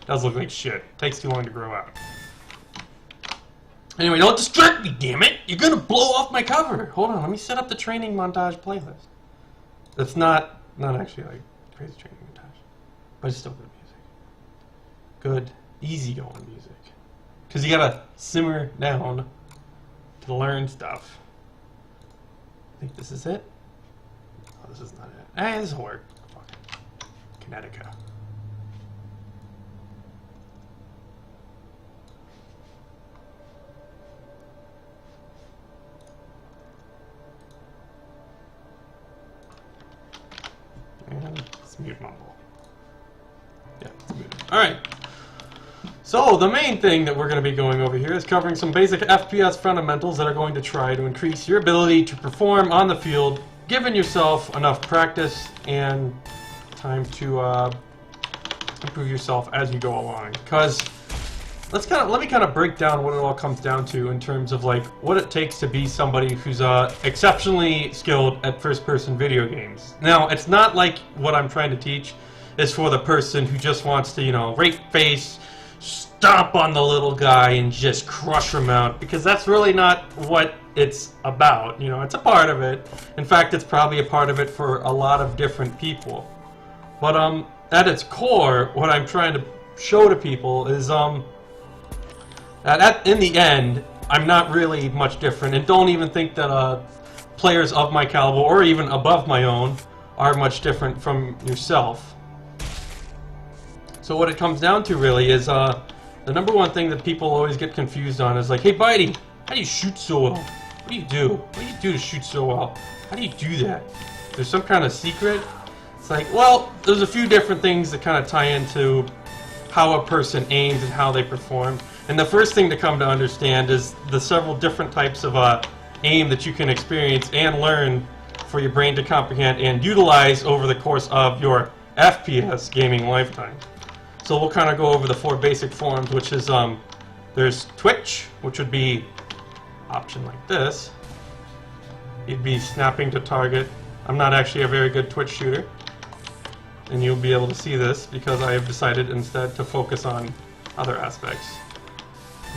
does look like shit. Takes too long to grow out. Anyway, don't distract me, damn it! You're gonna blow off my cover! Hold on, let me set up the training montage playlist. It's not actually like crazy training montage, but it's still good music. Good, easy-going music. Because you gotta simmer down to learn stuff. I think this is it. Oh, this is not it. Eh, this will work. Fuck it. Connecticut. And let's mute mumble. Yeah, it's muted. Alright. So, the main thing that we're going to be going over here is covering some basic FPS fundamentals that are going to try to increase your ability to perform on the field, giving yourself enough practice and time to improve yourself as you go along. Because let me kind of break down what it all comes down to in terms of like what it takes to be somebody who's exceptionally skilled at first-person video games. Now, it's not like what I'm trying to teach is for the person who just wants to, you know, rake face, stomp on the little guy and just crush him out, because that's really not what it's about. You know, it's a part of it. In fact, it's probably a part of it for a lot of different people. But at its core, what I'm trying to show to people is that in the end, I'm not really much different, and don't even think that players of my caliber or even above my own are much different from yourself. So what it comes down to really is the number one thing that people always get confused on is like, hey Bitey, how do you shoot so well? What do you do? What do you do to shoot so well? How do you do that? There's some kind of secret? It's like, well, there's a few different things that kind of tie into how a person aims and how they perform. And the first thing to come to understand is the several different types of aim that you can experience and learn for your brain to comprehend and utilize over the course of your FPS gaming lifetime. So we'll kind of go over the four basic forms, which is there's Twitch, which would be option like this. You'd be snapping to target. I'm not actually a very good Twitch shooter, and you'll be able to see this because I have decided instead to focus on other aspects.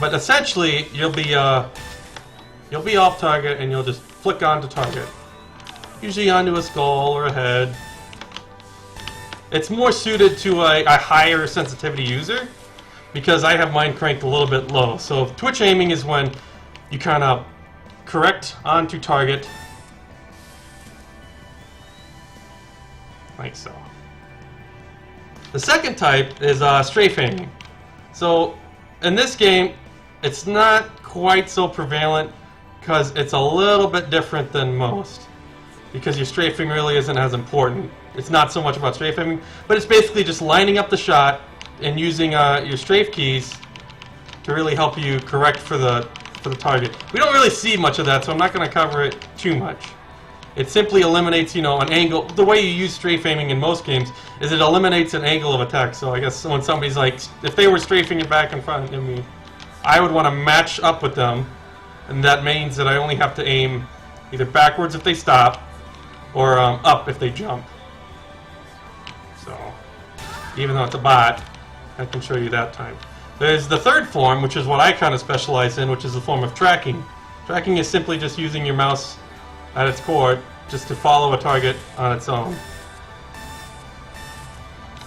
But essentially, you'll be off target and you'll just flick onto target, usually onto a skull or a head. It's more suited to a higher sensitivity user because I have mine cranked a little bit low. So Twitch aiming is when you kind of correct onto target, like so. The second type is strafe aiming. So in this game, it's not quite so prevalent because it's a little bit different than most, because your strafing really isn't as important. It's not so much about strafe aiming, but it's basically just lining up the shot and using your strafe keys to really help you correct for the target. We don't really see much of that, so I'm not going to cover it too much. It simply eliminates, you know, an angle. The way you use strafe aiming in most games is it eliminates an angle of attack. So I guess when somebody's like, if they were strafing it back in front of me, I would want to match up with them, and that means that I only have to aim either backwards if they stop or up if they jump. So even though it's a bot, I can show you that time. There's the third form, which is what I kind of specialize in, which is the form of tracking. Tracking is simply just using your mouse at its core just to follow a target on its own.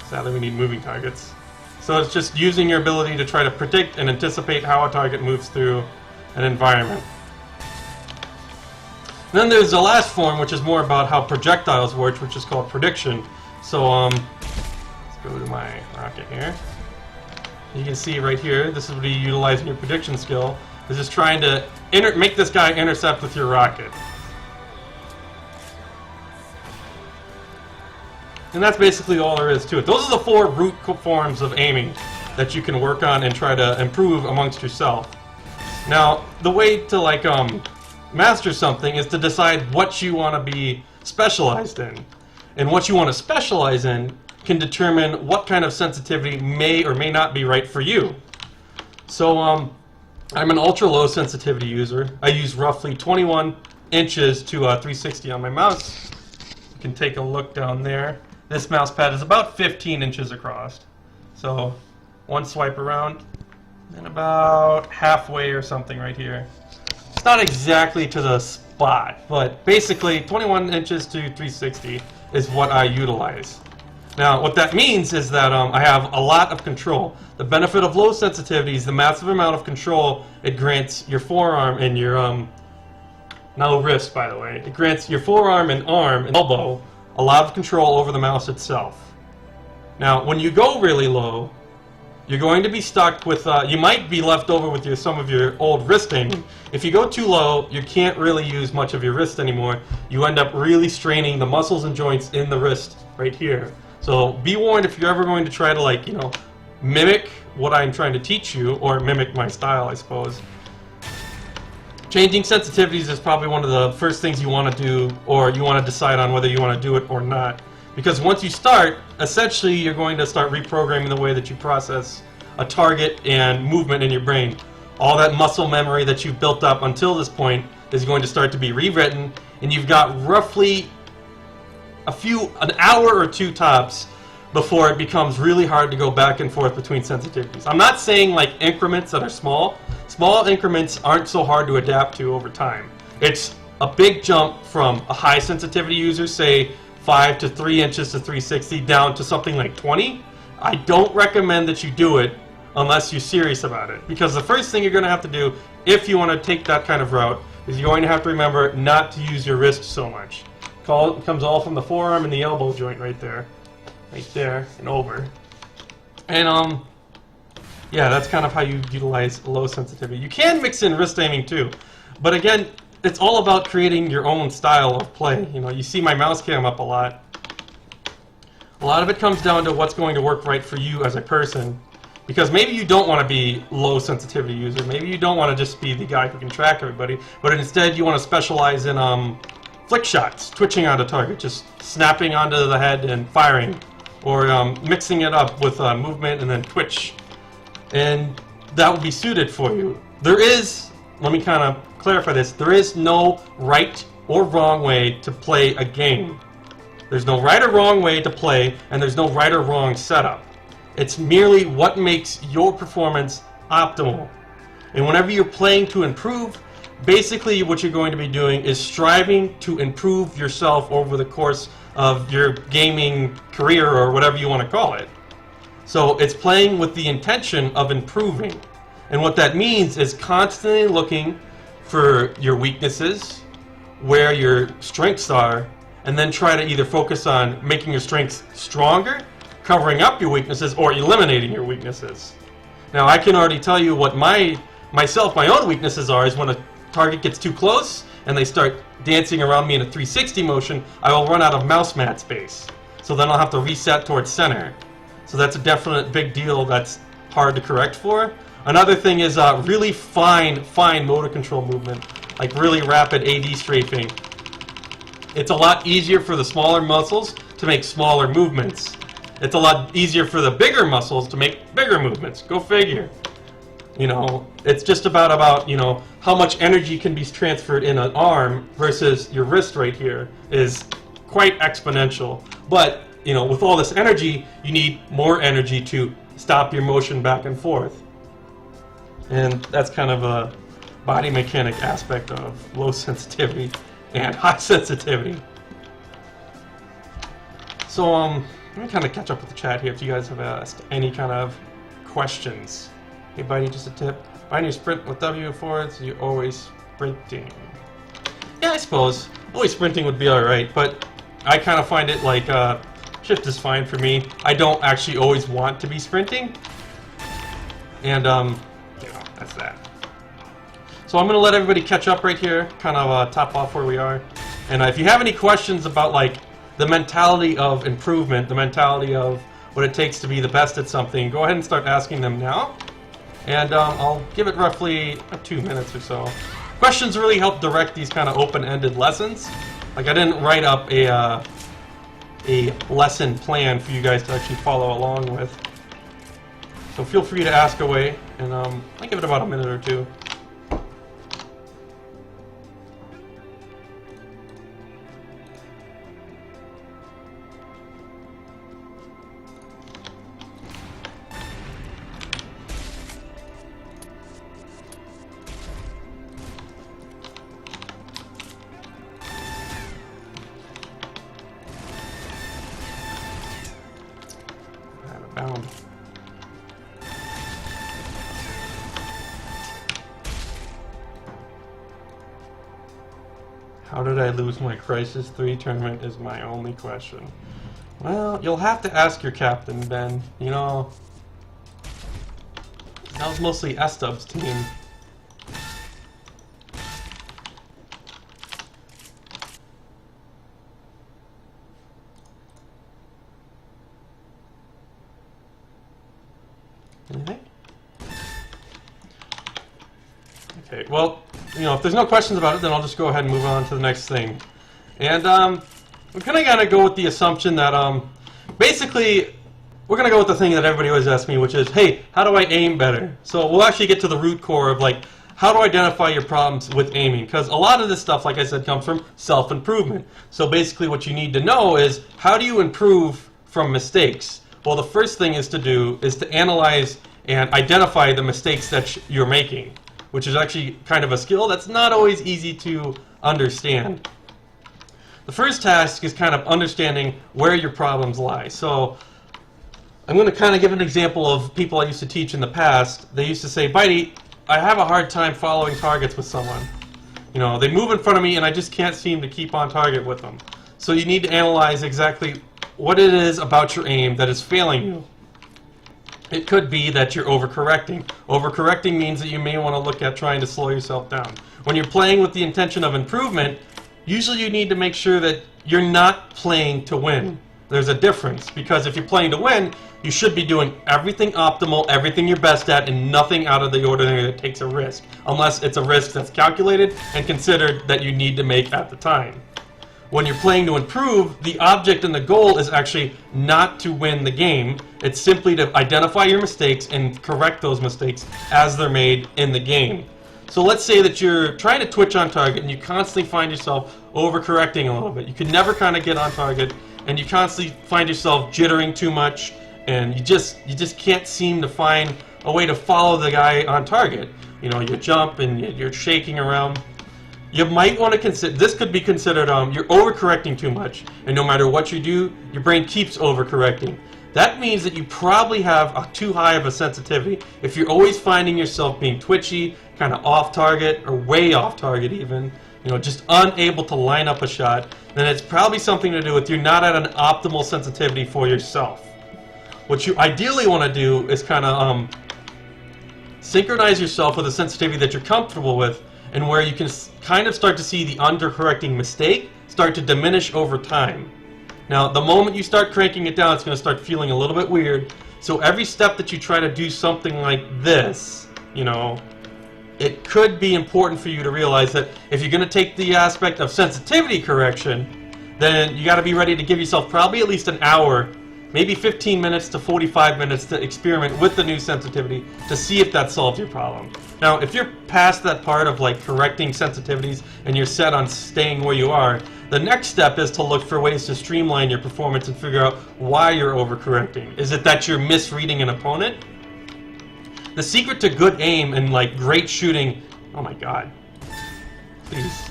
Sadly, we need moving targets. So it's just using your ability to try to predict and anticipate how a target moves through an environment. And then there's the last form, which is more about how projectiles work, which is called prediction. So let's go to my rocket here. You can see right here, this is what you're utilizing your prediction skill, is just trying to make this guy intercept with your rocket. And that's basically all there is to it. Those are the four root forms of aiming that you can work on and try to improve amongst yourself. Now, the way to like master something is to decide what you want to be specialized in. And what you want to specialize in can determine what kind of sensitivity may or may not be right for you. So I'm an ultra low sensitivity user. I use roughly 21 inches to 360 on my mouse. You can take a look down there. This mouse pad is about 15 inches across. So one swipe around, and about halfway or something right here. It's not exactly to the spot, but basically 21 inches to 360 is what I utilize. Now, what that means is that I have a lot of control. The benefit of low sensitivity is the massive amount of control it grants your forearm and your no wrist, by the way. It grants your forearm and arm and elbow a lot of control over the mouse itself. Now, when you go really low, you're going to be stuck with, you might be left over with some of your old wrist aiming. If you go too low, you can't really use much of your wrist anymore. You end up really straining the muscles and joints in the wrist right here. So be warned if you're ever going to try to, like, you know, mimic what I'm trying to teach you, or mimic my style, I suppose. Changing sensitivities is probably one of the first things you want to do, or you want to decide on whether you want to do it or not. Because once you start, essentially you're going to start reprogramming the way that you process a target and movement in your brain. All that muscle memory that you've built up until this point is going to start to be rewritten, and you've got roughly an hour or two tops before it becomes really hard to go back and forth between sensitivities. I'm not saying like increments that are small. Small increments aren't so hard to adapt to over time. It's a big jump from a high sensitivity user, say 5 to 3 inches to 360, down to something like 20. I don't recommend that you do it unless you're serious about it. Because the first thing you're going to have to do, if you want to take that kind of route, is you're going to have to remember not to use your wrist so much. It comes all from the forearm and the elbow joint right there and over. And yeah, that's kind of how you utilize low sensitivity. You can mix in wrist aiming too, but again, it's all about creating your own style of play. You know, you see my mouse cam up a lot. A lot of it comes down to what's going to work right for you as a person, because maybe you don't want to be low sensitivity user. Maybe you don't want to just be the guy who can track everybody, but instead you want to specialize in flick shots, twitching on a target, just snapping onto the head and firing, or mixing it up with movement and then twitch, and that would be suited for you. There is, let me kind of clarify this, there is no right or wrong way to play a game. There's no right or wrong way to play, and there's no right or wrong setup. It's merely what makes your performance optimal. And whenever you're playing to improve, basically what you're going to be doing is striving to improve yourself over the course of your gaming career, or whatever you want to call it. So it's playing with the intention of improving. And what that means is constantly looking for your weaknesses, where your strengths are, and then try to either focus on making your strengths stronger, covering up your weaknesses, or eliminating your weaknesses. Now, I can already tell you what my own weaknesses are, is when a target gets too close and they start dancing around me in a 360 motion, I will run out of mouse mat space. So then I'll have to reset towards center. So that's a definite big deal that's hard to correct for. Another thing is really fine motor control movement, like really rapid AD strafing. It's a lot easier for the smaller muscles to make smaller movements. It's a lot easier for the bigger muscles to make bigger movements. Go figure. You know, it's just about you know, how much energy can be transferred in an arm versus your wrist right here is quite exponential. But, you know, with all this energy, you need more energy to stop your motion back and forth. And that's kind of a body mechanic aspect of low sensitivity and high sensitivity. So, let me kind of catch up with the chat here if you guys have asked any kind of questions. Hey, Bitey, just a tip. When you sprint with W forwards, you're always sprinting. Yeah, I suppose. Always sprinting would be alright, but I kind of find it like shift is fine for me. I don't actually always want to be sprinting. And, you know, that's that. So I'm going to let everybody catch up right here, kind of top off where we are. And if you have any questions about, like, the mentality of improvement, the mentality of what it takes to be the best at something, go ahead and start asking them now. And I'll give it roughly 2 minutes or so. Questions really help direct these kind of open-ended lessons. Like, I didn't write up a lesson plan for you guys to actually follow along with. So feel free to ask away, and I'll give it about a minute or two. How did I lose my Crisis 3 tournament is my only question. Well, you'll have to ask your captain, Ben. You know, that was mostly S-Dub's team. Okay, well, you know, if there's no questions about it, then I'll just go ahead and move on to the next thing. And we're gonna go with the assumption that basically we're gonna go with the thing that everybody always asks me, which is, hey, how do I aim better? So we'll actually get to the root core of like how to identify your problems with aiming, because a lot of this stuff, like I said, comes from self-improvement. So basically what you need to know is how do you improve from mistakes? Well, the first thing is to analyze and identify the mistakes that you're making, which is actually kind of a skill that's not always easy to understand. The first task is kind of understanding where your problems lie. So I'm going to kind of give an example of people I used to teach in the past. They used to say, Bitey, I have a hard time following targets with someone. You know, they move in front of me and I just can't seem to keep on target with them. So you need to analyze exactly what it is about your aim that is failing you. It could be that you're overcorrecting. Overcorrecting means that you may want to look at trying to slow yourself down. When you're playing with the intention of improvement, usually you need to make sure that you're not playing to win. There's a difference, because if you're playing to win, you should be doing everything optimal, everything you're best at, and nothing out of the ordinary that takes a risk, unless it's a risk that's calculated and considered that you need to make at the time. When you're playing to improve, the object and the goal is actually not to win the game. It's simply to identify your mistakes and correct those mistakes as they're made in the game. So let's say that you're trying to twitch on target and you constantly find yourself overcorrecting a little bit. You can never kind of get on target, and you constantly find yourself jittering too much, and you just can't seem to find a way to follow the guy on target. You know, you jump and you're shaking around. You might want to consider, this could be considered you're overcorrecting too much, and no matter what you do, your brain keeps overcorrecting. That means that you probably have too high of a sensitivity. If you're always finding yourself being twitchy, kind of off target, or way off target even, you know, just unable to line up a shot, then it's probably something to do with you're not at an optimal sensitivity for yourself. What you ideally want to do is kind of synchronize yourself with a sensitivity that you're comfortable with, and where you can kind of start to see the undercorrecting mistake start to diminish over time. Now, the moment you start cranking it down, it's going to start feeling a little bit weird. So every step that you try to do something like this, you know, it could be important for you to realize that if you're going to take the aspect of sensitivity correction, then you got to be ready to give yourself probably at least an hour, maybe 15 minutes to 45 minutes to experiment with the new sensitivity to see if that solves your problem. Now, if you're past that part of like correcting sensitivities and you're set on staying where you are, the next step is to look for ways to streamline your performance and figure out why you're overcorrecting. Is it that you're misreading an opponent? The secret to good aim and like great shooting, oh my god, please,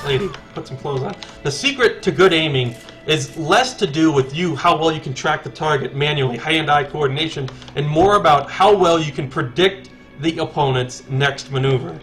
lady, put some clothes on. The secret to good aiming is less to do with you, how well you can track the target manually, hand-eye coordination, and more about how well you can predict the opponent's next maneuver.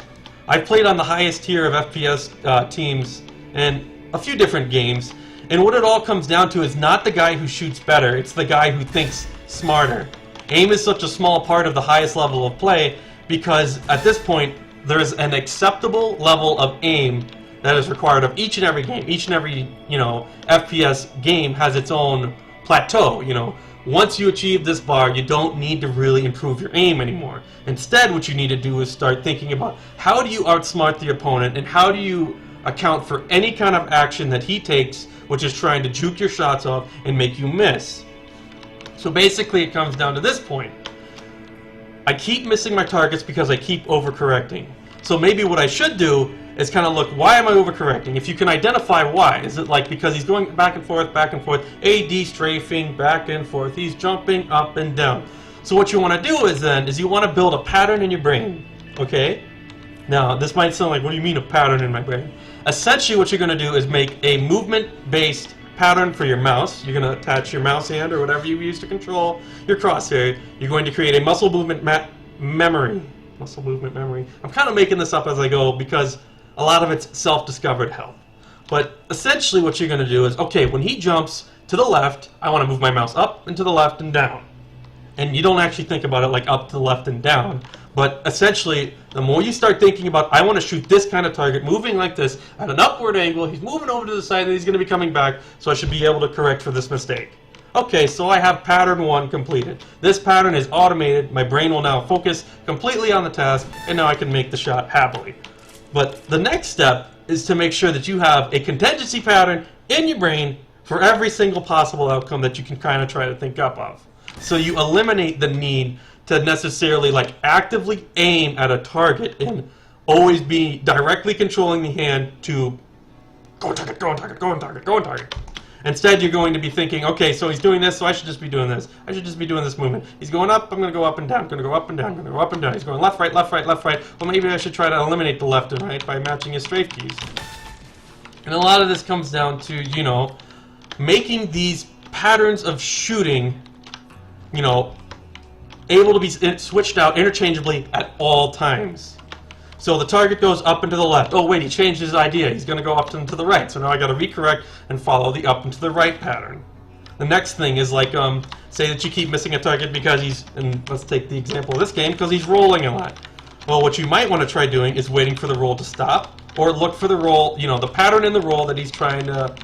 I've played on the highest tier of FPS teams in a few different games, and what it all comes down to is not the guy who shoots better, it's the guy who thinks smarter. Aim is such a small part of the highest level of play because at this point there's an acceptable level of aim that is required of each and every game. Each and every, you know, FPS game has its own plateau, you know. Once you achieve this bar, you don't need to really improve your aim anymore. Instead, what you need to do is start thinking about how do you outsmart the opponent and how do you account for any kind of action that he takes, which is trying to juke your shots off and make you miss. So basically it comes down to this point. I keep missing my targets because I keep overcorrecting. So maybe what I should do is kind of look, why am I overcorrecting? If you can identify why, is it like because he's going back and forth, AD strafing, back and forth, he's jumping up and down. So what you want to do is you want to build a pattern in your brain, okay? Now, this might sound like, what do you mean a pattern in my brain? Essentially what you're going to do is make a movement-based pattern for your mouse. You're going to attach your mouse hand or whatever you use to control your crosshair. You're going to create a muscle movement memory. Muscle movement memory. I'm kind of making this up as I go because a lot of it's self-discovered help. But essentially what you're going to do is, okay, when he jumps to the left, I want to move my mouse up and to the left and down. And you don't actually think about it like up to the left and down. But essentially, the more you start thinking about, I want to shoot this kind of target, moving like this, at an upward angle, he's moving over to the side, and he's going to be coming back, so I should be able to correct for this mistake. Okay, so I have pattern 1 completed. This pattern is automated, my brain will now focus completely on the task, and now I can make the shot happily. But the next step is to make sure that you have a contingency pattern in your brain for every single possible outcome that you can kind of try to think up of. So you eliminate the need to necessarily like actively aim at a target and always be directly controlling the hand to go on target, go on target, go on target, go on target. Instead, you're going to be thinking, okay, so he's doing this, so I should just be doing this. I should just be doing this movement. He's going up, I'm going to go up and down, going to go up and down, going to go up and down. He's going left, right, left, right, left, right. Well, maybe I should try to eliminate the left and right by matching his strafe keys. And a lot of this comes down to, you know, making these patterns of shooting, you know, able to be switched out interchangeably at all times. So the target goes up and to the left. Oh wait, he changed his idea. He's going to go up and to the right. So now I got to recorrect and follow the up and to the right pattern. The next thing is like, say that you keep missing a target because he's, and let's take the example of this game, because he's rolling a lot. Well, what you might want to try doing is waiting for the roll to stop, or look for the roll, you know, the pattern in the roll that he's trying to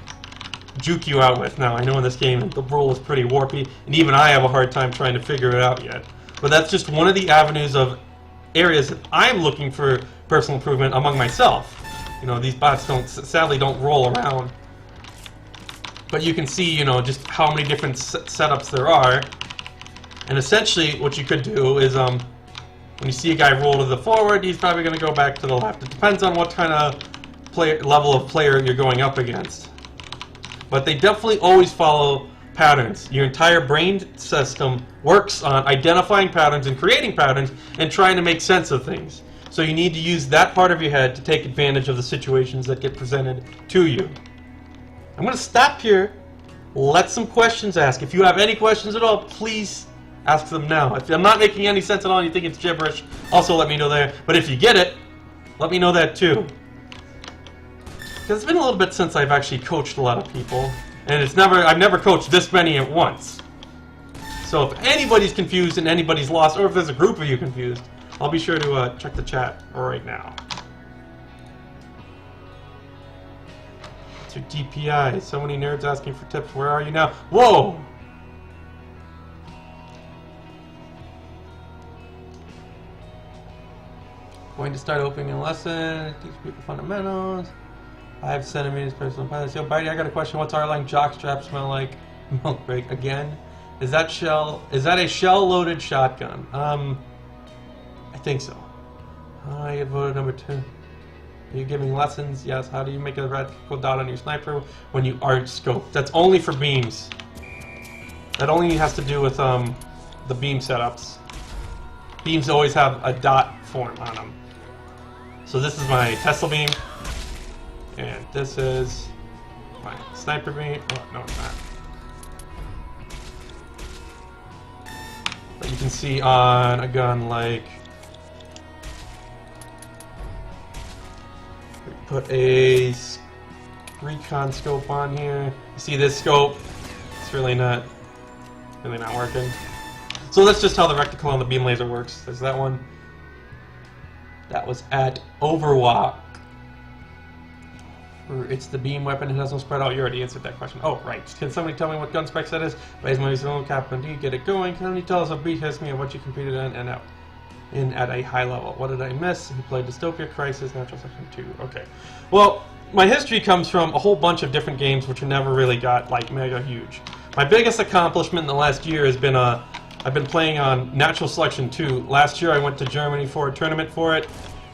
juke you out with. Now, I know in this game the roll is pretty warpy, and even I have a hard time trying to figure it out yet. But that's just one of the avenues of areas that I'm looking for personal improvement among myself. You know, these bots sadly don't roll around. But you can see, you know, just how many different setups there are. And essentially, what you could do is, when you see a guy roll to the forward, he's probably going to go back to the left. It depends on what kind of level of player you're going up against. But they definitely always follow patterns. Your entire brain system works on identifying patterns and creating patterns and trying to make sense of things. So you need to use that part of your head to take advantage of the situations that get presented to you. I'm going to stop here, let some questions ask. If you have any questions at all, please ask them now. If I'm not making any sense at all and you think it's gibberish, also let me know there. But if you get it, let me know that too. Because it's been a little bit since I've actually coached a lot of people, and I've never coached this many at once. So if anybody's confused and anybody's lost, or if there's a group of you confused, I'll be sure to check the chat right now. What's your DPI? So many nerds asking for tips. Where are you now? Whoa! Going to start opening a lesson. Teach people fundamentals. 5 centimeters personal pilot. Yo, Bitey, I got a question. What's our line jockstrap smell like? Milk break again. Is that a shell-loaded shotgun? I think so. I get voted number 2. Are you giving lessons? Yes. How do you make a reticle dot on your sniper when you aren't scoped? That's only for beams. That only has to do with the beam setups. Beams always have a dot form on them. So this is my Tesla beam. And this is my sniper beam. Oh, no, it's not. But you can see on a gun like, we put a recon scope on here. You see this scope? It's really not working. So that's just how the reticle on the beam laser works. There's that one. That was at Overwalk. It's the beam weapon, it has no spread out. You already answered that question. Oh, right. Can somebody tell me what gun specs that is? Raise my zone cap and do get it going. Can you tell us a brief history of what you competed in and out in at a high level? What did I miss? You played Dystopia, Crisis, Natural Section 2. Okay. Well, my history comes from a whole bunch of different games which never really got like mega huge. My biggest accomplishment in the last year has been I've been playing on Natural Selection 2. Last year I went to Germany for a tournament for it.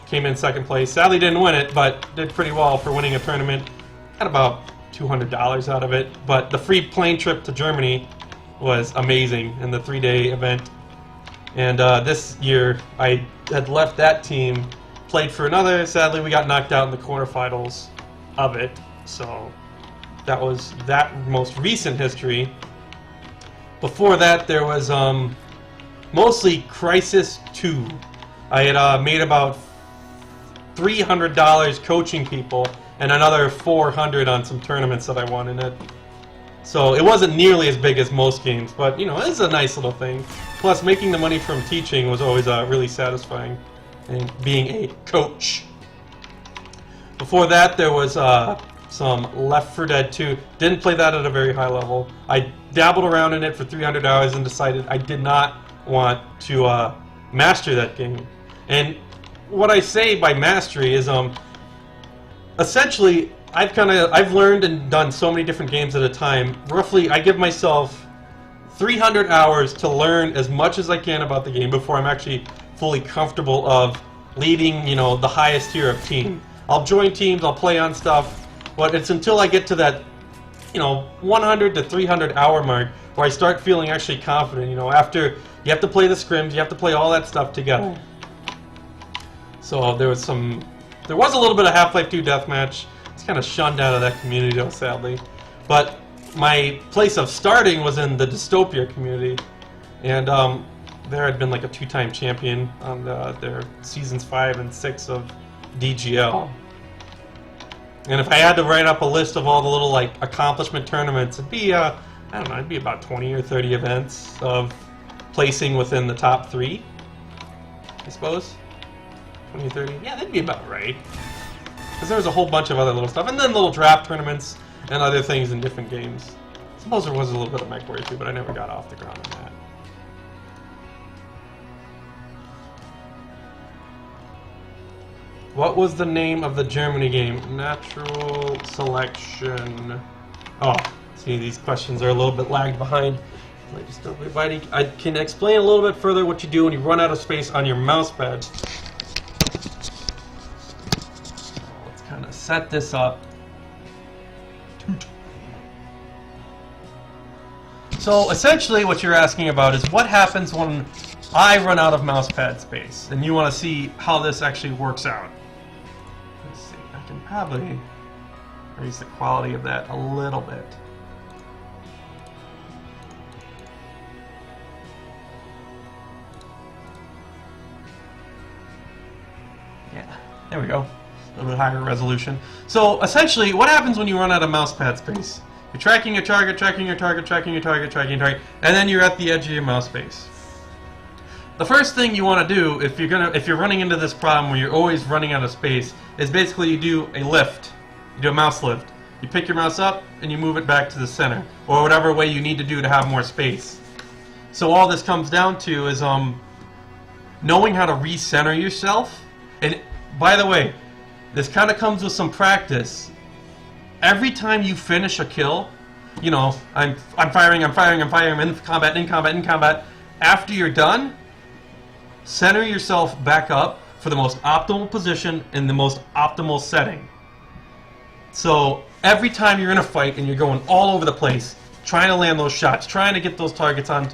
Came in 2nd place. Sadly didn't win it, but did pretty well for winning a tournament. Got about $200 out of it. But the free plane trip to Germany was amazing in the 3-day event. And this year I had left that team, played for another. Sadly we got knocked out in the quarterfinals of it. So that was that most recent history. Before that there was mostly Crisis 2. I had made about $300 coaching people and another 400 on some tournaments that I won in it. So it wasn't nearly as big as most games, but you know, it's a nice little thing. Plus, making the money from teaching was always really satisfying, and being a coach. Before that, there was some Left 4 Dead 2. Didn't play that at a very high level. I dabbled around in it for 300 hours and decided I did not want to master that game. And what I say by mastery is, essentially, I've learned and done so many different games at a time. Roughly, I give myself 300 hours to learn as much as I can about the game before I'm actually fully comfortable of leading, you know, the highest tier of team. I'll join teams, I'll play on stuff, but it's until I get to that, you know, 100 to 300 hour mark where I start feeling actually confident. You know, after you have to play the scrims, you have to play all that stuff together. So there was a little bit of Half-Life 2 Deathmatch. It's kind of shunned out of that community though, sadly. But my place of starting was in the Dystopia community, and there had been like a 2-time champion on their seasons 5 and 6 of DGL. And if I had to write up a list of all the little like accomplishment tournaments, it'd be I don't know, it'd be about 20 or 30 events of placing within the top 3, I suppose. 20 or 30, yeah, that'd be about right. Because there was a whole bunch of other little stuff, and then little draft tournaments and other things in different games. I suppose there was a little bit of MechWarrior too, but I never got off the ground on that. What was the name of the Germany game? Natural Selection. Oh, see, these questions are a little bit lagged behind. I can explain a little bit further what you do when you run out of space on your mouse pad. Let's kind of set this up. So essentially what you're asking about is what happens when I run out of mouse pad space, and you want to see how this actually works out. Let's see, I can probably raise the quality of that a little bit. Yeah, there we go. A little bit higher resolution. So essentially, what happens when you run out of mouse pad space? You're tracking your target, tracking your target, tracking your target, tracking your target, and then you're at the edge of your mouse space. The first thing you want to do if you're running into this problem where you're always running out of space is basically you do a lift. You do a mouse lift. You pick your mouse up and you move it back to the center, or whatever way you need to do to have more space. So all this comes down to is knowing how to recenter yourself. And by the way, this kind of comes with some practice. Every time you finish a kill, you know, I'm firing, in combat. After you're done, center yourself back up for the most optimal position in the most optimal setting. So every time you're in a fight and you're going all over the place, trying to land those shots, trying to get those targets on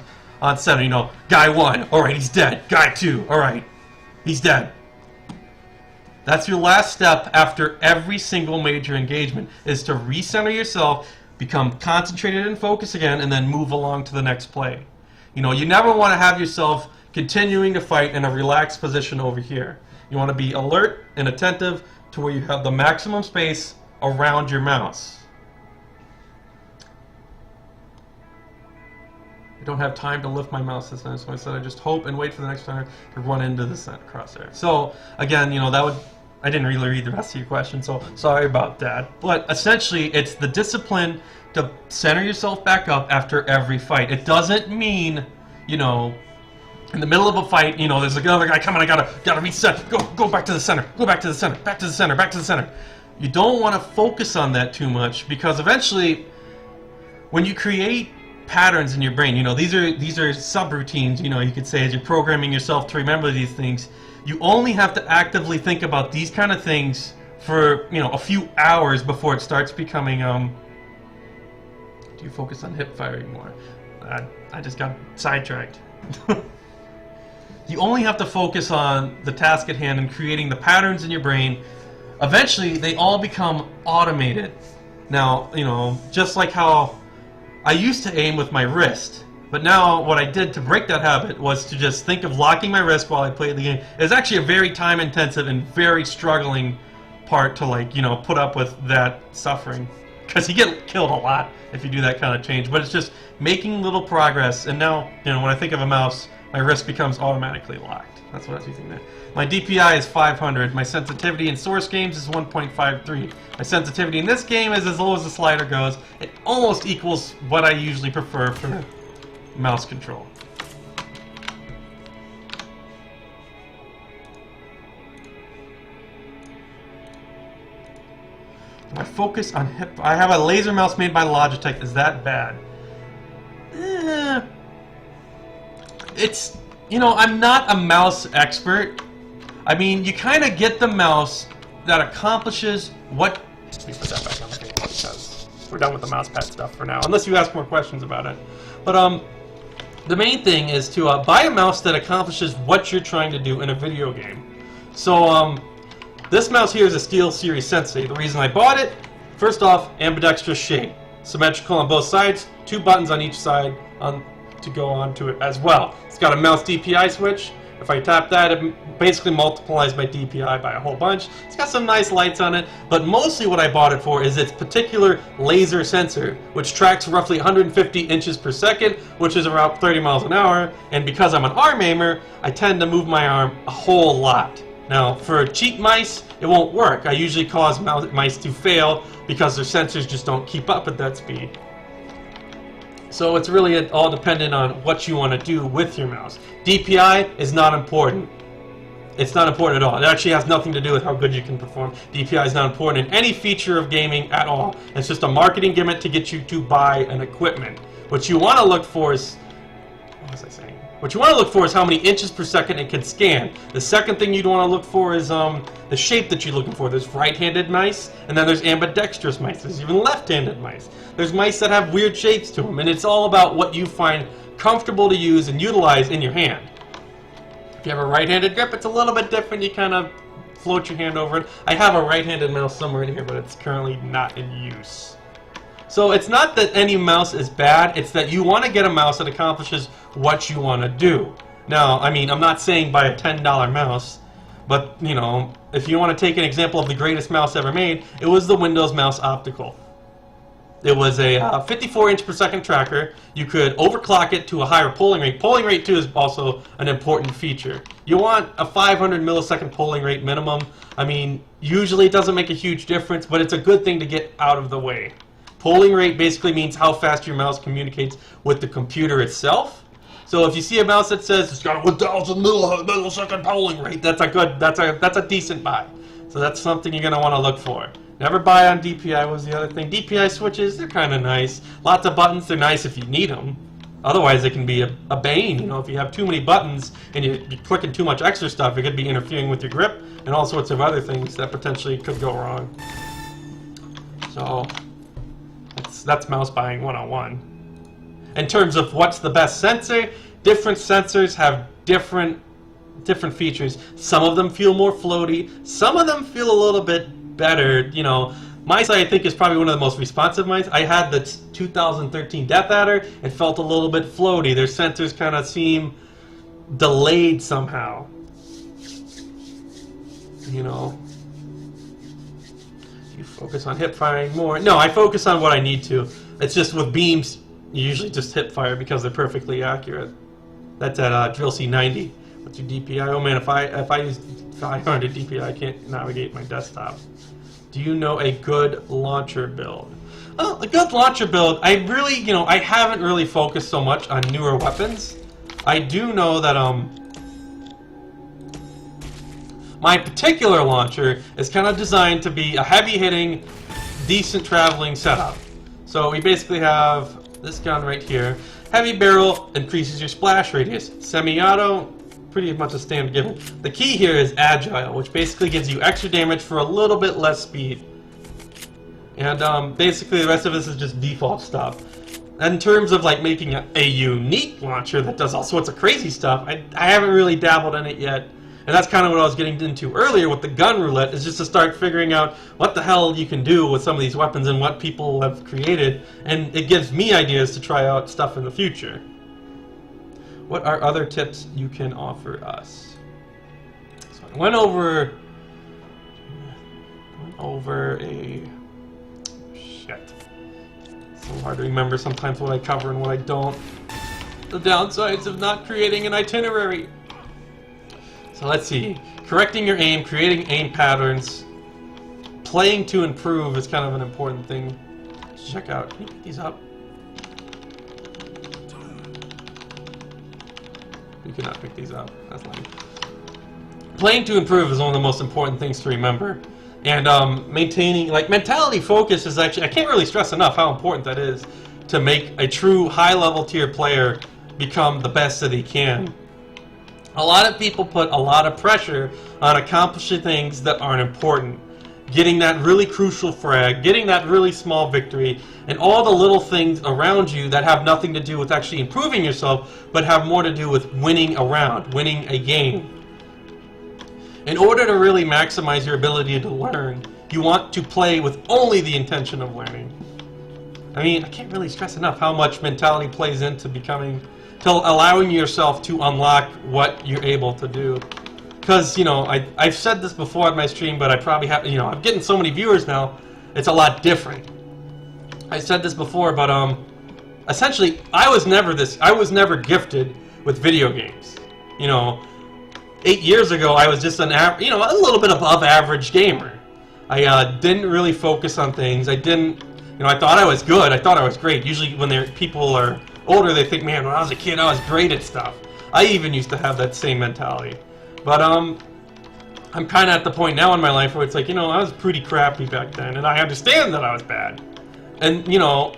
center, you know, guy 1, alright, he's dead. Guy 2, alright, he's dead. That's your last step after every single major engagement, is to recenter yourself, become concentrated and focused again, and then move along to the next play. You know, you never want to have yourself continuing to fight in a relaxed position over here. You want to be alert and attentive to where you have the maximum space around your mouse. I don't have time to lift my mouse this time, so I said I just hope and wait for the next time to run into the crosshair. So again, you know, I didn't really read the rest of your question, so sorry about that. But essentially, it's the discipline to center yourself back up after every fight. It doesn't mean, you know, in the middle of a fight, you know, there's another guy coming, I gotta reset, go back to the center, go back to the center, back to the center, back to the center. You don't want to focus on that too much, because eventually, when you create patterns in your brain, you know, these are subroutines, you know, you could say, as you're programming yourself to remember these things. You only have to actively think about these kind of things for, you know, a few hours before it starts becoming, do you focus on hip firing more? I just got sidetracked. You only have to focus on the task at hand and creating the patterns in your brain. Eventually, they all become automated. Now, you know, just like how I used to aim with my wrist, but now what I did to break that habit was to just think of locking my wrist while I played the game. It's actually a very time-intensive and very struggling part to, like, you know, put up with that suffering, because you get killed a lot if you do that kind of change. But it's just making little progress, and now, you know, when I think of a mouse, my wrist becomes automatically locked. That's what I was using there. My DPI is 500. My sensitivity in source games is 1.53. My sensitivity in this game is as low as the slider goes. It almost equals what I usually prefer for mouse control. Do I focus on hip? I have a laser mouse made by Logitech. Is that bad? It's, you know, I'm not a mouse expert. I mean, you kind of get the mouse that accomplishes what... Let me put that back on the table because we're done with the mouse pad stuff for now, unless you ask more questions about it. But the main thing is to buy a mouse that accomplishes what you're trying to do in a video game. So this mouse here is a SteelSeries Sensei. The reason I bought it, first off, ambidextrous shape, symmetrical on both sides, 2 buttons on each side to go onto it as well. It's got a mouse DPI switch. If I tap that, it basically multiplies my DPI by a whole bunch. It's got some nice lights on it, but mostly what I bought it for is its particular laser sensor, which tracks roughly 150 inches per second, which is around 30 miles an hour. And because I'm an arm aimer, I tend to move my arm a whole lot. Now, for cheap mice, it won't work. I usually cause mice to fail because their sensors just don't keep up at that speed. So it's really all dependent on what you want to do with your mouse. DPI is not important. It's not important at all. It actually has nothing to do with how good you can perform. DPI is not important in any feature of gaming at all. It's just a marketing gimmick to get you to buy an equipment. What you want to look for is... What was I saying? What you want to look for is how many inches per second it can scan. The second thing you'd want to look for is the shape that you're looking for. There's right-handed mice, and then there's ambidextrous mice. There's even left-handed mice. There's mice that have weird shapes to them, and it's all about what you find comfortable to use and utilize in your hand. If you have a right-handed grip, it's a little bit different. You kind of float your hand over it. I have a right-handed mouse somewhere in here, but it's currently not in use. So it's not that any mouse is bad, it's that you want to get a mouse that accomplishes what you want to do. Now, I mean, I'm not saying buy a $10 mouse, but, you know, if you want to take an example of the greatest mouse ever made, it was the Windows Mouse Optical. It was a 54 inch per second tracker. You could overclock it to a higher polling rate. Polling rate, too, is also an important feature. You want a 500 millisecond polling rate minimum. I mean, usually it doesn't make a huge difference, but it's a good thing to get out of the way. Polling rate basically means how fast your mouse communicates with the computer itself. So if you see a mouse that says it's got a 1,000 millisecond polling rate, that's a decent buy. So that's something you're going to want to look for. Never buy on DPI was the other thing. DPI switches, they're kind of nice. Lots of buttons, they're nice if you need them. Otherwise, it can be a bane. You know, if you have too many buttons and you're clicking too much extra stuff, it could be interfering with your grip and all sorts of other things that potentially could go wrong. So that's mouse buying 101. In terms of what's the best sensor, different sensors have different features. Some of them feel more floaty. Some of them feel a little bit better. You know, mice I think is probably one of the most responsive mice. I had the 2013 Death Adder. It felt a little bit floaty. Their sensors kind of seem delayed somehow. You know. You focus on hip firing more. No, I focus on what I need to. It's just with beams, you usually just hip fire because they're perfectly accurate. That's at Drill C90. What's your DPI? Oh man, if I use 500 DPI, I can't navigate my desktop. Do you know a good launcher build? Oh, a good launcher build. I really, you know, I haven't really focused so much on newer weapons. I do know that my particular launcher is kind of designed to be a heavy-hitting, decent traveling setup. So we basically have this gun right here. Heavy barrel increases your splash radius. Semi-auto, pretty much a standard given. The key here is agile, which basically gives you extra damage for a little bit less speed. And basically the rest of this is just default stuff. And in terms of like making a unique launcher that does all sorts of crazy stuff, I haven't really dabbled in it yet. And that's kind of what I was getting into earlier with the gun roulette, is just to start figuring out what the hell you can do with some of these weapons and what people have created. And it gives me ideas to try out stuff in the future. What are other tips you can offer us? So I went over over a... Shit. So hard to remember sometimes what I cover and what I don't. The downsides of not creating an itinerary. So let's see. Correcting your aim, creating aim patterns, playing to improve is kind of an important thing to check out. Can you pick these up? You cannot pick these up. That's lame. Playing to improve is one of the most important things to remember. And maintaining, like, mentality focus is actually, I can't really stress enough how important that is to make a true high-level tier player become the best that he can. A lot of people put a lot of pressure on accomplishing things that aren't important. Getting that really crucial frag, getting that really small victory, and all the little things around you that have nothing to do with actually improving yourself, but have more to do with winning a round, winning a game. In order to really maximize your ability to learn, you want to play with only the intention of learning. I mean, I can't really stress enough how much mentality plays into allowing yourself to unlock what you're able to do. Because, you know, I've said this before on my stream, but I probably have, you know, I'm getting so many viewers now, it's a lot different. I said this before, but essentially, I was never gifted with video games. You know, 8 years ago, I was just a little bit above average gamer. I didn't really focus on things. I thought I was good. I thought I was great. Usually when people are older, they think, man, when I was a kid, I was great at stuff. I even used to have that same mentality. But I'm kind of at the point now in my life where it's like, you know, I was pretty crappy back then, and I understand that I was bad. And, you know,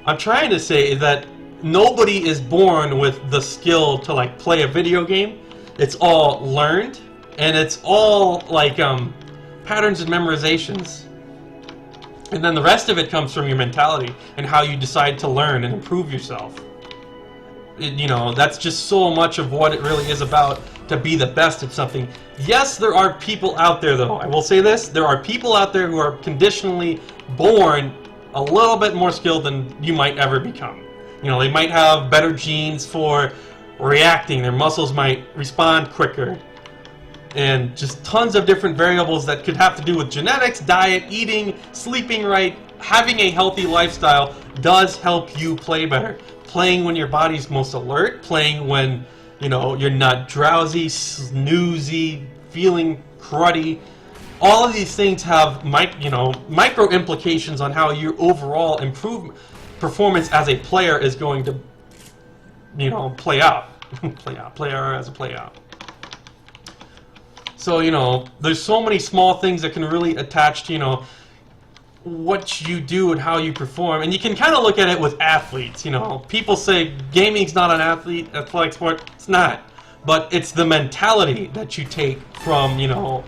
I'm trying to say that nobody is born with the skill to, like, play a video game. It's all learned, and it's all, like, patterns and memorizations. And then the rest of it comes from your mentality and how you decide to learn and improve yourself. You know, that's just so much of what it really is about, to be the best at something. Yes, there are people out there, though. I will say this. There are people out there who are conditionally born a little bit more skilled than you might ever become. You know, they might have better genes for reacting. Their muscles might respond quicker. And just tons of different variables that could have to do with genetics, diet, eating, sleeping right. Having a healthy lifestyle does help you play better. Playing when your body's most alert, playing when, you know, you're not drowsy, snoozy, feeling cruddy. All of these things have micro implications on how your overall performance as a player is going to, you know, play out. play out. So, you know, there's so many small things that can really attach to, you know, what you do and how you perform. And you can kind of look at it with athletes, you know. People say gaming's not an athletic sport. It's not. But it's the mentality that you take from, you know,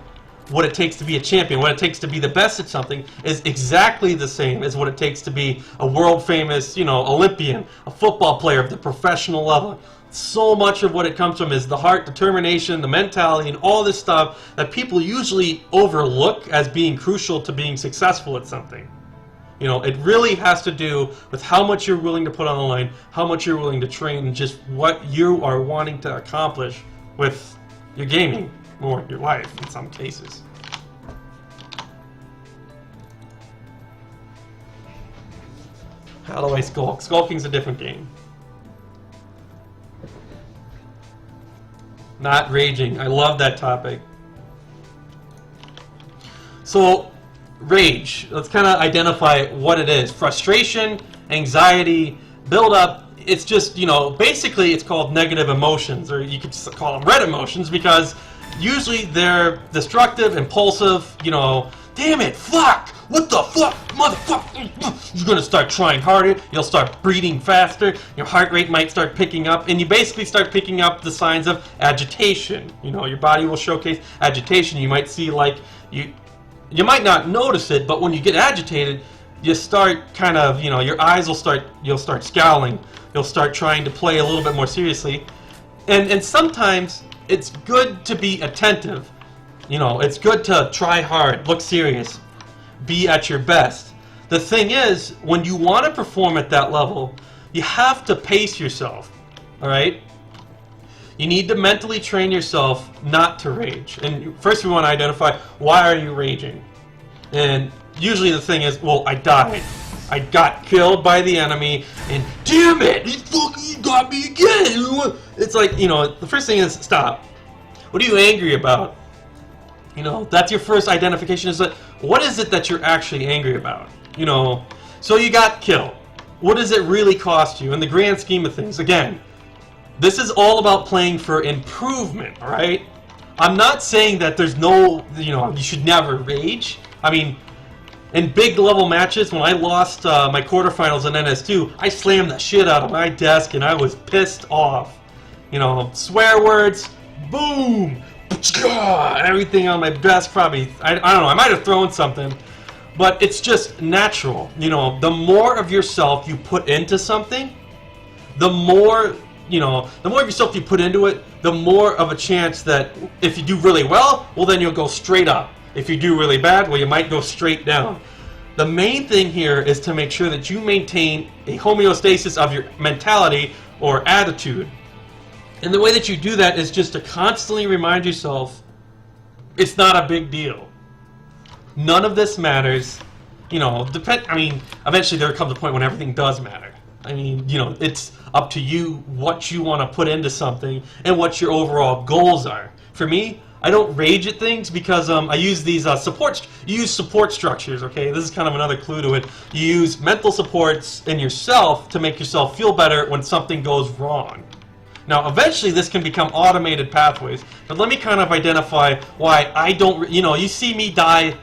what it takes to be a champion, what it takes to be the best at something is exactly the same as what it takes to be a world famous, you know, Olympian, a football player of the professional level. So much of what it comes from is the heart, determination, the mentality, and all this stuff that people usually overlook as being crucial to being successful at something. You know, it really has to do with how much you're willing to put on the line, how much you're willing to train, and just what you are wanting to accomplish with your gaming, or your life in some cases. How do I skulk? Skulking's a different game. Not raging. I love that topic. So, rage. Let's kind of identify what it is. Frustration, anxiety, build-up. It's just, you know, basically it's called negative emotions, or you could call them red emotions, because usually they're destructive, impulsive, you know, damn it, fuck, what the fuck, motherfucker, you're gonna start trying harder, you'll start breathing faster, your heart rate might start picking up, and you basically start picking up the signs of agitation. You know, your body will showcase agitation. You might see, like, you might not notice it, but when you get agitated, you start kind of, you know, your eyes you'll start scowling, you'll start trying to play a little bit more seriously, and sometimes it's good to be attentive. You know, it's good to try hard, look serious, be at your best. The thing is, when you want to perform at that level, you have to pace yourself, all right? You need to mentally train yourself not to rage. And first we want to identify, why are you raging? And usually the thing is, well, I died. I got killed by the enemy, and damn it, he fucking got me again. It's like, you know, the first thing is, stop. What are you angry about? You know, that's your first identification, is that, what is it that you're actually angry about? You know, so you got killed. What does it really cost you in the grand scheme of things? Again, this is all about playing for improvement, alright? I'm not saying that there's no, you know, you should never rage. I mean, in big level matches, when I lost my quarterfinals in NS2, I slammed the shit out of my desk and I was pissed off. You know, swear words, boom, everything on my desk probably, I don't know, I might have thrown something. But it's just natural. You know, the more of yourself you put into something, the more, you know, the more of yourself you put into it, the more of a chance that if you do really well, well then you'll go straight up. If you do really bad, well, you might go straight down. The main thing here is to make sure that you maintain a homeostasis of your mentality or attitude. And the way that you do that is just to constantly remind yourself, it's not a big deal. None of this matters. You know, I mean, eventually there comes a point when everything does matter. I mean, you know, it's up to you what you want to put into something and what your overall goals are. For me, I don't rage at things because I use these you use support structures, okay? This is kind of another clue to it. You use mental supports in yourself to make yourself feel better when something goes wrong. Now, eventually this can become automated pathways, but let me kind of identify why I don't, you know, you see me die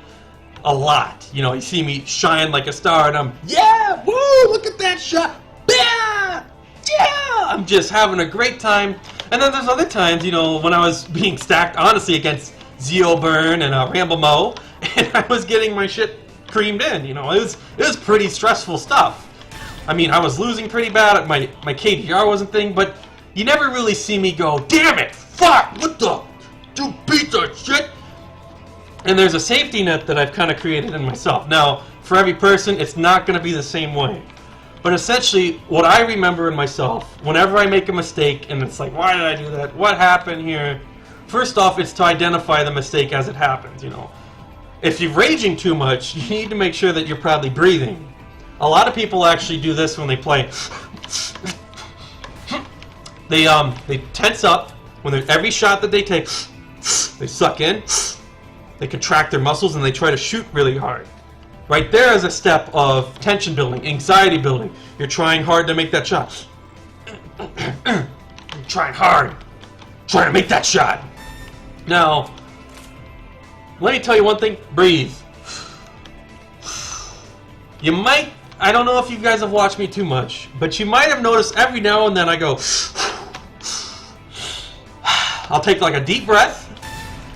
a lot. You know, you see me shine like a star and I'm, yeah, woo, look at that shot, yeah, yeah, I'm just having a great time. And then there's other times, you know, when I was being stacked, honestly, against Zeo Burn and Ramble Mo, and I was getting my shit creamed in, you know, it was pretty stressful stuff. I mean, I was losing pretty bad, my KDR wasn't thing, but you never really see me go, damn it, fuck, what the, you beat that shit. And there's a safety net that I've kind of created in myself. Now, for every person, it's not going to be the same way. But essentially, what I remember in myself, whenever I make a mistake, and it's like, why did I do that? What happened here? First off, it's to identify the mistake as it happens, you know. If you're raging too much, you need to make sure that you're probably breathing. A lot of people actually do this when they play. They tense up. When every shot that they take, they suck in. They contract their muscles and they try to shoot really hard. Right there is a step of tension building, anxiety building. You're trying hard to make that shot. You're trying hard. Trying to make that shot. Now, let me tell you one thing. Breathe. You might, I don't know if you guys have watched me too much, but you might have noticed every now and then I go, I'll take like a deep breath,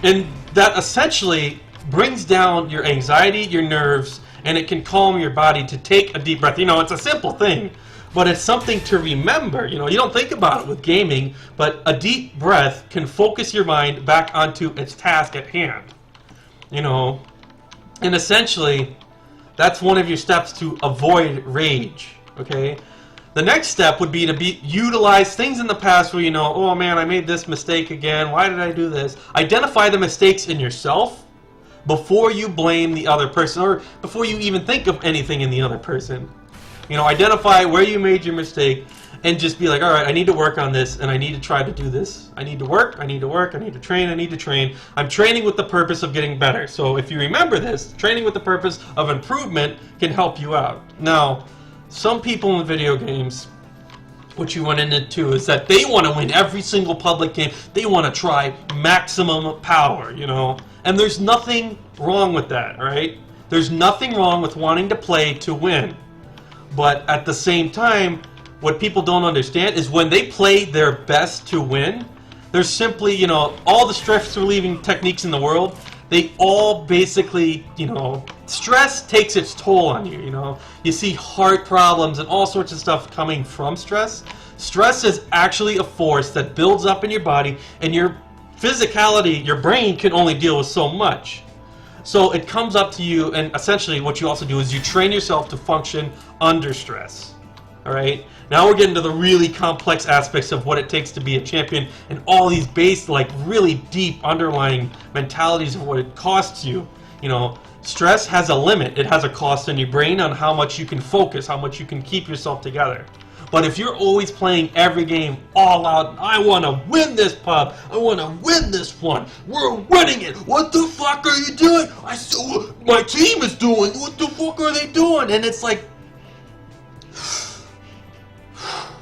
and that essentially brings down your anxiety, your nerves, and it can calm your body to take a deep breath. You know, it's a simple thing, but it's something to remember. You know, you don't think about it with gaming, but a deep breath can focus your mind back onto its task at hand. You know, and essentially, that's one of your steps to avoid rage, okay? The next step would be to utilize things in the past where you know, oh man, I made this mistake again. Why did I do this? Identify the mistakes in yourself before you blame the other person, or before you even think of anything in the other person. You know, identify where you made your mistake and just be like, all right, I need to work on this and I need to try to do this. I need to work, I need to work, I need to train, I need to train. I'm training with the purpose of getting better. So if you remember this, training with the purpose of improvement can help you out. Now, some people in video games, what you run into is that they want to win every single public game. They want to try maximum power, you know. And there's nothing wrong with that, right? There's nothing wrong with wanting to play to win. But at the same time, what people don't understand is when they play their best to win, there's simply, you know, all the stress relieving techniques in the world, they all basically, you know, stress takes its toll on you, you know. You see heart problems and all sorts of stuff coming from stress. Stress is actually a force that builds up in your body, and your physicality, your brain can only deal with so much. So it comes up to you, and essentially what you also do is you train yourself to function under stress. Alright? Now we're getting to the really complex aspects of what it takes to be a champion, and all these base, like, really deep underlying mentalities of what it costs you. You know, Stress has a limit. It has a cost in your brain on how much you can focus, how much you can keep yourself together. But if you're always playing every game all out, I want to win this pub, I want to win this one, we're winning it, what the fuck are you doing? I saw what my team is doing, what the fuck are they doing? And it's like,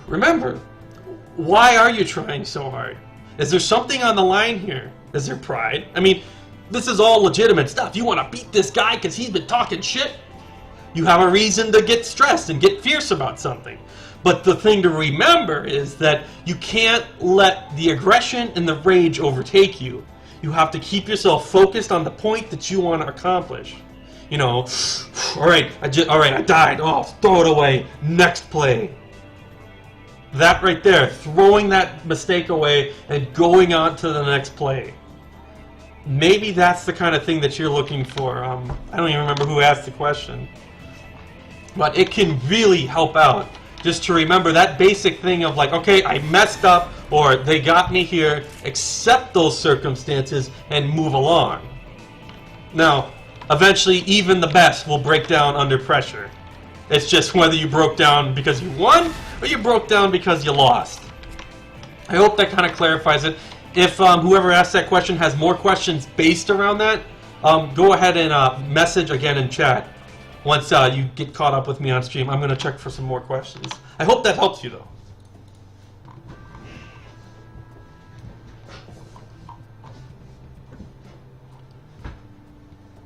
remember, why are you trying so hard? Is there something on the line here? Is there pride? I mean, this is all legitimate stuff. You want to beat this guy because he's been talking shit? You have a reason to get stressed and get fierce about something. But the thing to remember is that you can't let the aggression and the rage overtake you. You have to keep yourself focused on the point that you want to accomplish. You know, all right, I died. Oh, throw it away. Next play. That right there, throwing that mistake away and going on to the next play. Maybe that's the kind of thing that you're looking for. I don't even remember who asked the question. But it can really help out. Just to remember that basic thing of like, okay, I messed up, or they got me here, accept those circumstances, and move along. Now, eventually, even the best will break down under pressure. It's just whether you broke down because you won, or you broke down because you lost. I hope that kind of clarifies it. If whoever asked that question has more questions based around that, go ahead and message again in chat. Once you get caught up with me on stream, I'm going to check for some more questions. I hope that helps you, though.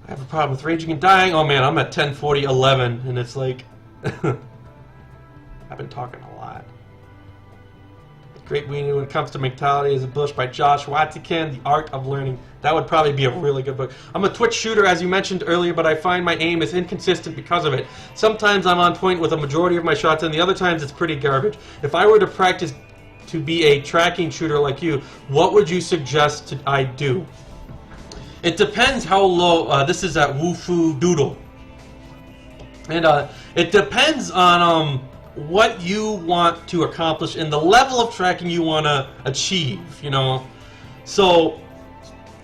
I have a problem with raging and dying. Oh, man, I'm at 10:40:11, and it's like... I've been talking a lot. Great reading when it comes to mentality is a book by Josh Watzikin, The Art of Learning. That would probably be a really good book. I'm a Twitch shooter, as you mentioned earlier, but I find my aim is inconsistent because of it. Sometimes I'm on point with a majority of my shots, and the other times it's pretty garbage. If I were to practice to be a tracking shooter like you, what would you suggest I do? It depends how low... this is at Woofu Doodle. And it depends on... what you want to accomplish and the level of tracking you want to achieve, you know. So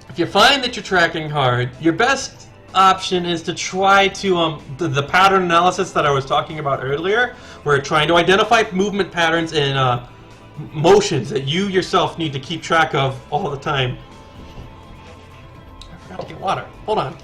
if you find that you're tracking hard, your best option is to try to the pattern analysis that I was talking about earlier. We're trying to identify movement patterns and motions that you yourself need to keep track of all the time. I forgot to get water. Hold on.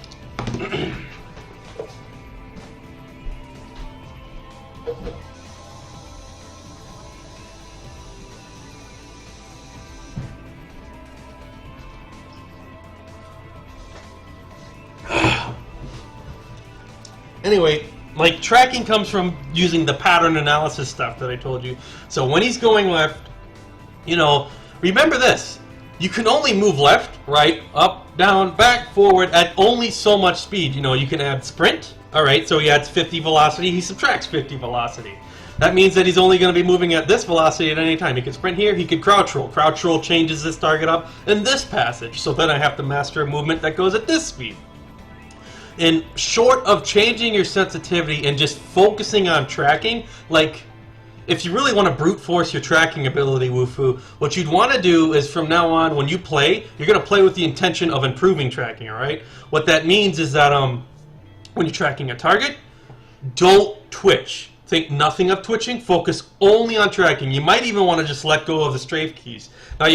Anyway, like tracking comes from using the pattern analysis stuff that I told you. So when he's going left, you know, remember this. You can only move left, right, up, down, back, forward at only so much speed. You know, you can add sprint. All right, so he adds 50 velocity. He subtracts 50 velocity. That means that he's only going to be moving at this velocity at any time. He can sprint here. He could crouch roll. Crouch roll changes this target up in this passage. So then I have to master a movement that goes at this speed. And short of changing your sensitivity and just focusing on tracking, like if you really want to brute force your tracking ability, Wufu, what you'd want to do is from now on, when you play, you're going to play with the intention of improving tracking, all right? What that means is that when you're tracking a target, don't twitch. Think nothing of twitching. Focus only on tracking. You might even want to just let go of the strafe keys. Now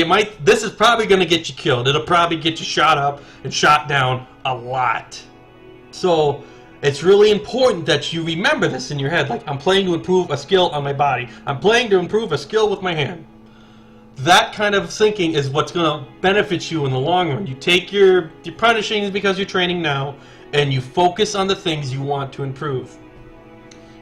this is probably going to get you killed. It'll probably get you shot up and shot down a lot. So it's really important that you remember this in your head. Like, I'm playing to improve a skill on my body. I'm playing to improve a skill with my hand. That kind of thinking is what's going to benefit you in the long run. You take your punishings because you're training now, and you focus on the things you want to improve.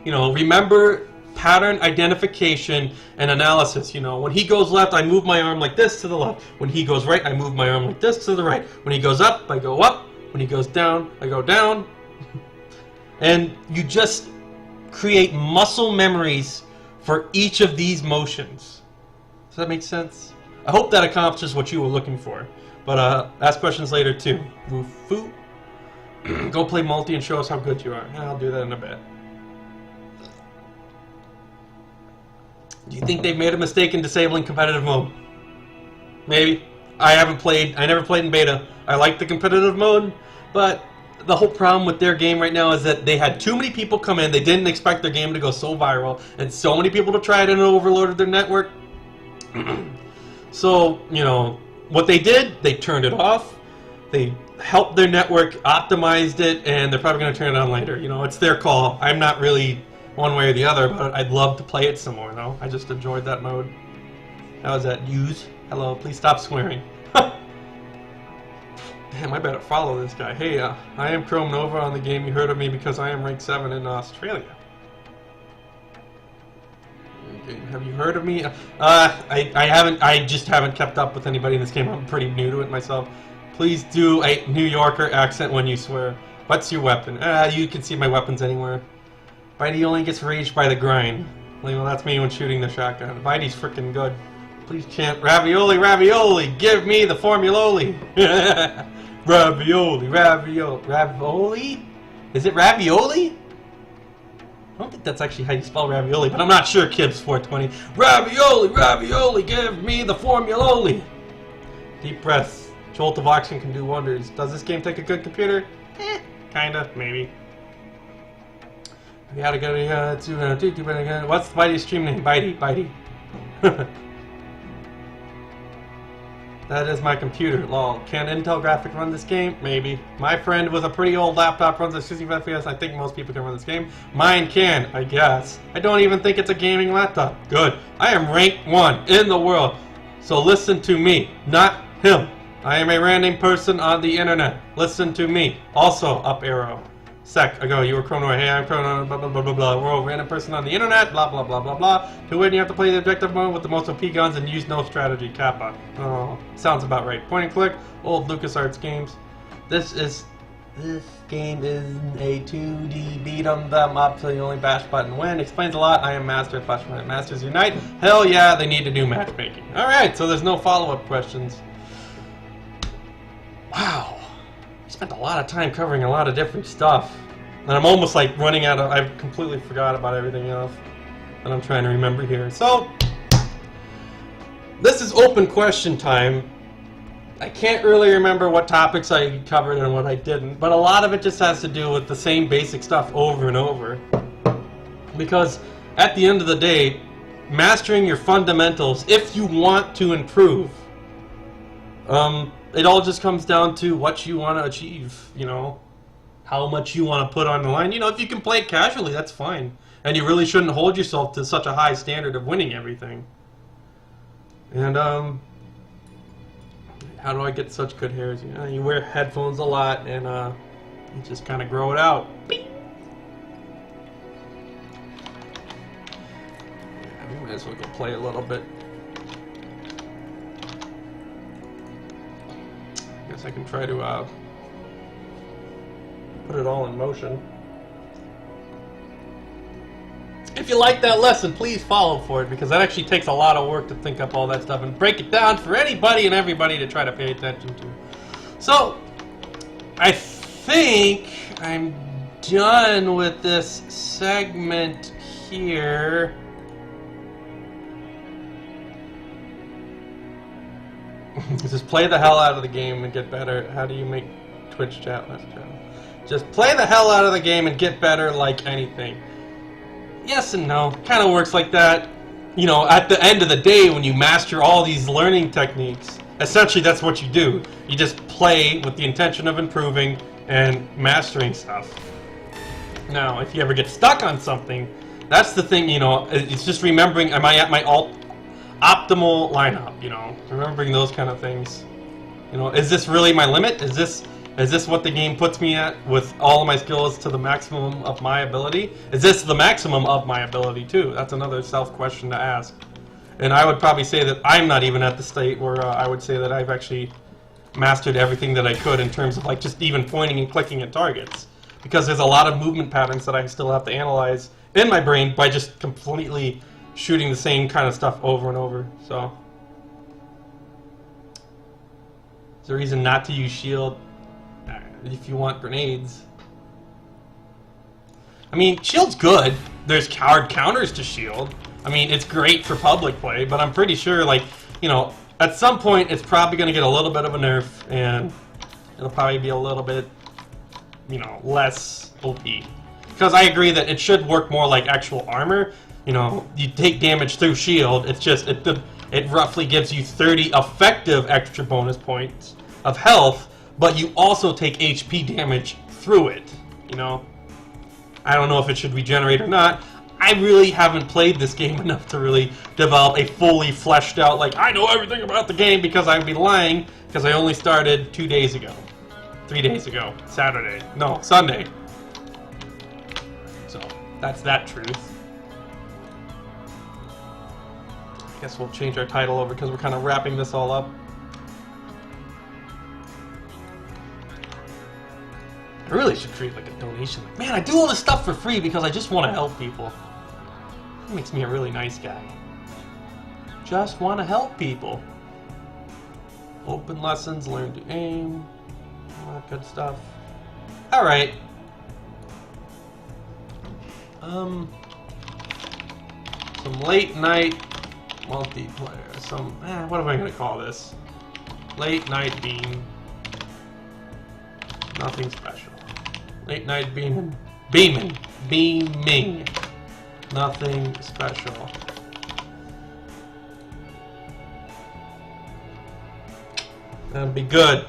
You know, remember pattern identification and analysis. You know, when he goes left, I move my arm like this to the left. When he goes right, I move my arm like this to the right. When he goes up, I go up. When he goes down, I go down. And you just create muscle memories for each of these motions. Does that make sense? I hope that accomplishes what you were looking for. But ask questions later too. Woo-foo. Go play multi and show us how good you are. I'll do that in a bit. Do you think they've made a mistake in disabling competitive mode? Maybe. I never played in beta. I like the competitive mode, but the whole problem with their game right now is that they had too many people come in. They didn't expect their game to go so viral, and so many people to try it, and it overloaded their network. So, you know, what they did, they turned it off. They helped their network, optimized it, and they're probably going to turn it on later. You know, it's their call. I'm not really one way or the other, but I'd love to play it some more, though. I just enjoyed that mode. How was that? Use? Hello, please stop swearing. Damn, I better follow this guy. Hey, I am Chrome Nova on the game. You heard of me because I am rank 7 in Australia. Okay, have you heard of me? I haven't. I just haven't kept up with anybody in this game. I'm pretty new to it myself. Please do a New Yorker accent when you swear. What's your weapon? You can see my weapons anywhere. Bitey only gets raged by the grind. Well, that's me when shooting the shotgun. Bitey's freaking good. Please chant ravioli, ravioli. Give me the formuloli. Ravioli, ravioli, ravioli? Is it ravioli? I don't think that's actually how you spell ravioli, but I'm not sure, Kibbs420. Ravioli, ravioli, give me the formuloli. Deep breaths. Jolt of oxygen can do wonders. Does this game take a good computer? Kinda, maybe. We gotta go to what's Bitey's stream name? Bitey. That is my computer, lol. Can Intel graphic run this game? Maybe. My friend with a pretty old laptop runs at 60 FPS. I think most people can run this game. Mine can, I guess. I don't even think it's a gaming laptop. Good. I am rank 1 in the world. So listen to me, not him. I am a random person on the internet. Listen to me. Also, up arrow. Sec ago, you were Chrono. Hey, I'm Chrono. Blah, blah, blah, blah, blah. We're a random person on the internet. Blah, blah, blah, blah, blah. To win, you have to play the objective mode with the most OP guns and use no strategy. Kappa. Oh, sounds about right. Point and click. Old LucasArts games. This game is a 2D beat 'em them up so you only bash button win. Explains a lot. I am master. Flashpoint Masters Unite. Hell yeah, they need to do matchmaking. Alright, so there's no follow-up questions. Wow. I spent a lot of time covering a lot of different stuff. And I'm almost like running out of... I've completely forgot about everything else that I'm trying to remember here. So, this is open question time. I can't really remember what topics I covered and what I didn't, but a lot of it just has to do with the same basic stuff over and over. Because at the end of the day, mastering your fundamentals, if you want to improve, it all just comes down to what you want to achieve, you know, how much you want to put on the line. You know, if you can play it casually, that's fine. And you really shouldn't hold yourself to such a high standard of winning everything. And, how do I get such good hairs? You know, you wear headphones a lot and, you just kind of grow it out. Bing. Yeah, we might as well go play a little bit. I can try to put it all in motion. If you like that lesson, please follow for it, because that actually takes a lot of work to think up all that stuff and break it down for anybody and everybody to try to pay attention to. So, I think I'm done with this segment here. Just play the hell out of the game and get better. How do you make Twitch chat less channel? Just play the hell out of the game and get better like anything. Yes and no. Kind of works like that. You know, at the end of the day, when you master all these learning techniques, essentially that's what you do. You just play with the intention of improving and mastering stuff. Now, if you ever get stuck on something, that's the thing, you know, it's just remembering, am I at my optimal lineup, you know, remembering those kind of things. You know, is this really my limit? Is this what the game puts me at with all of my skills to the maximum of my ability? Is this the maximum of my ability too? That's another self-question to ask. And I would probably say that I'm not even at the state where I would say that I've actually mastered everything that I could in terms of like just even pointing and clicking at targets. Because there's a lot of movement patterns that I still have to analyze in my brain by just completely shooting the same kind of stuff over and over. So, is there a reason not to use shield if you want grenades? I mean, shield's good. There's hard counters to shield. I mean, it's great for public play, but I'm pretty sure, like, you know, at some point it's probably going to get a little bit of a nerf, and it'll probably be a little bit you know, less OP. Because I agree that it should work more like actual armor. You know, you take damage through shield. It's just it roughly gives you 30 effective extra bonus points of health, but you also take HP damage through it. You know, I don't know if it should regenerate or not. I really haven't played this game enough to really develop a fully fleshed out, like, I know everything about the game, because I'd be lying, because I only started 2 days ago. 3 days ago. Saturday. No, Sunday. So, that's that truth. I guess we'll change our title over because we're kind of wrapping this all up. I really should create like a donation. Like, man, I do all this stuff for free because I just want to help people. That makes me a really nice guy. Just want to help people. Open lessons, learn to aim, all that good stuff. All right. Some late night multiplayer. Some what am I gonna call this? Late night beam. Nothing special. Late night beaming. Beaming. Nothing special. That'd be good.